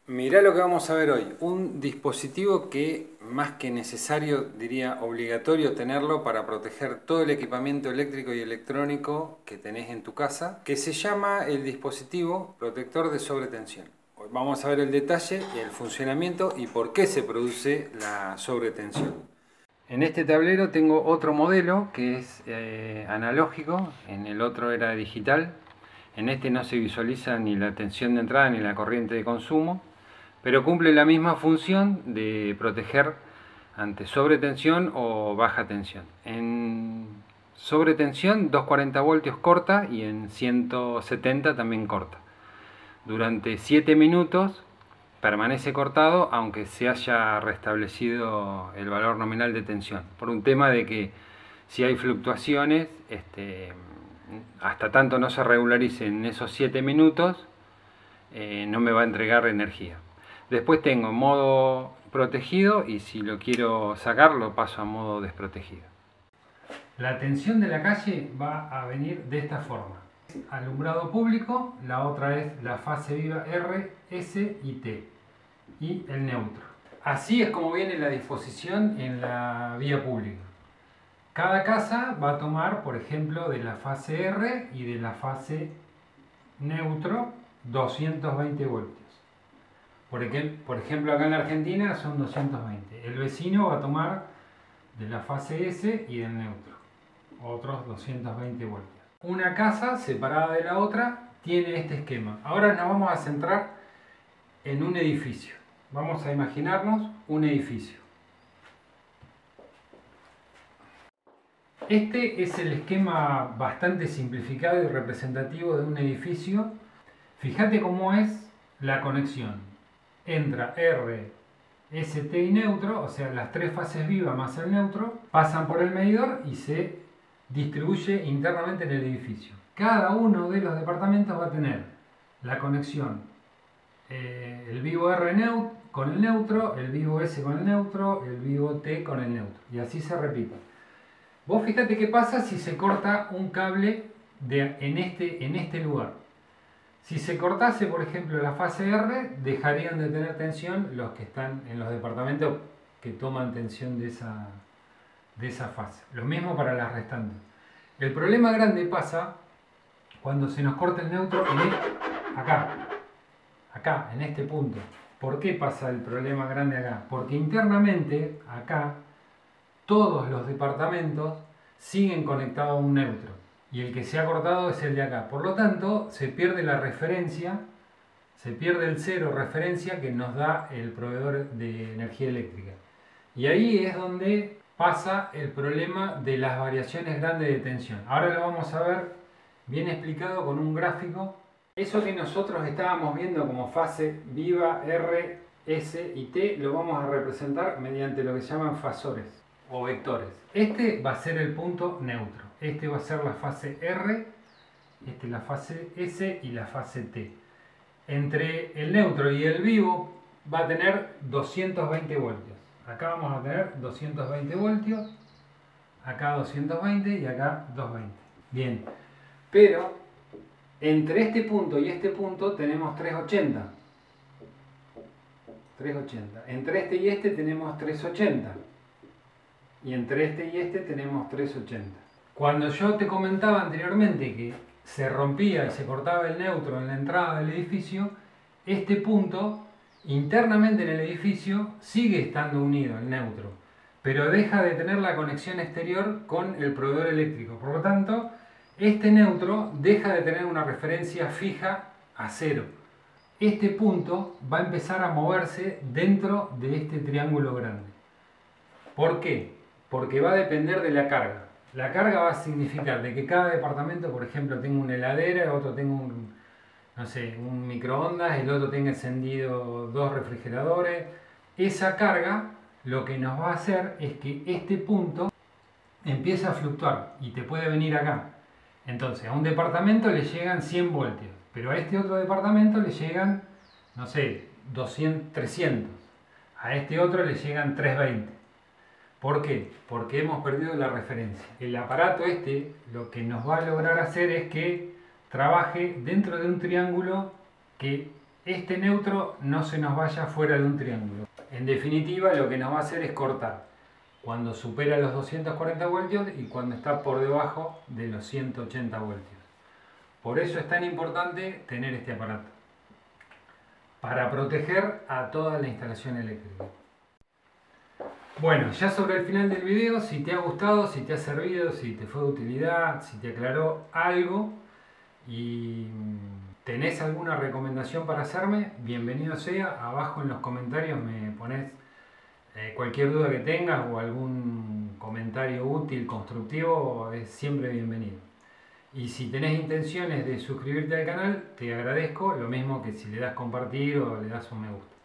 Mirá lo que vamos a ver hoy, un dispositivo que más que necesario, diría obligatorio tenerlo para proteger todo el equipamiento eléctrico y electrónico que tenés en tu casa, que se llama el dispositivo protector de sobretensión. Hoy vamos a ver el detalle, el funcionamiento y por qué se produce la sobretensión. En este tablero tengo otro modelo que es analógico, en el otro era digital. En este no se visualiza ni la tensión de entrada ni la corriente de consumo, pero cumple la misma función de proteger ante sobretensión o baja tensión. En sobretensión 240 voltios corta y en 170 también corta. Durante 7 minutos permanece cortado aunque se haya restablecido el valor nominal de tensión, por un tema de que si hay fluctuaciones, hasta tanto no se regularice en esos 7 minutos, no me va a entregar energía. Después tengo modo protegido y si lo quiero sacar lo paso a modo desprotegido. La tensión de la calle va a venir de esta forma. Alumbrado público, la otra es la fase viva R, S y T y el neutro. Así es como viene la disposición en la vía pública. Cada casa va a tomar, por ejemplo, de la fase R y de la fase neutro 220 voltios. Por ejemplo, acá en la Argentina son 220. El vecino va a tomar de la fase S y del neutro, otros 220 voltios. Una casa separada de la otra tiene este esquema. Ahora nos vamos a centrar en un edificio. Vamos a imaginarnos un edificio. Este es el esquema bastante simplificado y representativo de un edificio. Fíjate cómo es la conexión. Entra R, ST y neutro, o sea, las tres fases vivas más el neutro, pasan por el medidor y se distribuye internamente en el edificio. Cada uno de los departamentos va a tener la conexión, el vivo R con el neutro, el vivo S con el neutro, el vivo T con el neutro, y así se repite. Vos fíjate qué pasa si se corta un cable en este lugar. Si se cortase, por ejemplo, la fase R, dejarían de tener tensión los que están en los departamentos que toman tensión de esa fase. Lo mismo para las restantes. El problema grande pasa cuando se nos corta el neutro acá, en este punto. ¿Por qué pasa el problema grande acá? Porque internamente, acá, todos los departamentos siguen conectados a un neutro. Y el que se ha cortado es el de acá. Por lo tanto, se pierde la referencia, se pierde el cero referencia que nos da el proveedor de energía eléctrica. Y ahí es donde pasa el problema de las variaciones grandes de tensión. Ahora lo vamos a ver bien explicado con un gráfico. Eso que nosotros estábamos viendo como fase viva R, S y T lo vamos a representar mediante lo que se llaman fasores o vectores. Este va a ser el punto neutro. Este va a ser la fase R, este la fase S y la fase T. Entre el neutro y el vivo va a tener 220 voltios. Acá vamos a tener 220 voltios, acá 220 y acá 220. Bien, pero entre este punto y este punto tenemos 380. 380. Entre este y este tenemos 380. Y entre este y este tenemos 380. Cuando yo te comentaba anteriormente que se rompía y se cortaba el neutro en la entrada del edificio, este punto internamente en el edificio sigue estando unido, el neutro, pero deja de tener la conexión exterior con el proveedor eléctrico. Por lo tanto, este neutro deja de tener una referencia fija a cero. Este punto va a empezar a moverse dentro de este triángulo grande. ¿Por qué? Porque va a depender de la carga. La carga va a significar de que cada departamento, por ejemplo, tenga una heladera, el otro tenga un microondas, el otro tenga encendido 2 refrigeradores. Esa carga lo que nos va a hacer es que este punto empieza a fluctuar y te puede venir acá. Entonces, a un departamento le llegan 100 voltios, pero a este otro departamento le llegan, 200, 300. A este otro le llegan 320. ¿Por qué? Porque hemos perdido la referencia. El aparato lo que nos va a lograr hacer es que trabaje dentro de un triángulo que este neutro no se nos vaya fuera de un triángulo. En definitiva, lo que nos va a hacer es cortar cuando supera los 240 voltios y cuando está por debajo de los 180 voltios. Por eso es tan importante tener este aparato, para proteger a toda la instalación eléctrica. Bueno, ya sobre el final del video, si te ha gustado, si te ha servido, si te fue de utilidad, si te aclaró algo y tenés alguna recomendación para hacerme, bienvenido sea. Abajo en los comentarios me pones cualquier duda que tengas o algún comentario útil, constructivo, es siempre bienvenido. Y si tenés intenciones de suscribirte al canal, te agradezco, lo mismo que si le das compartir o le das un me gusta.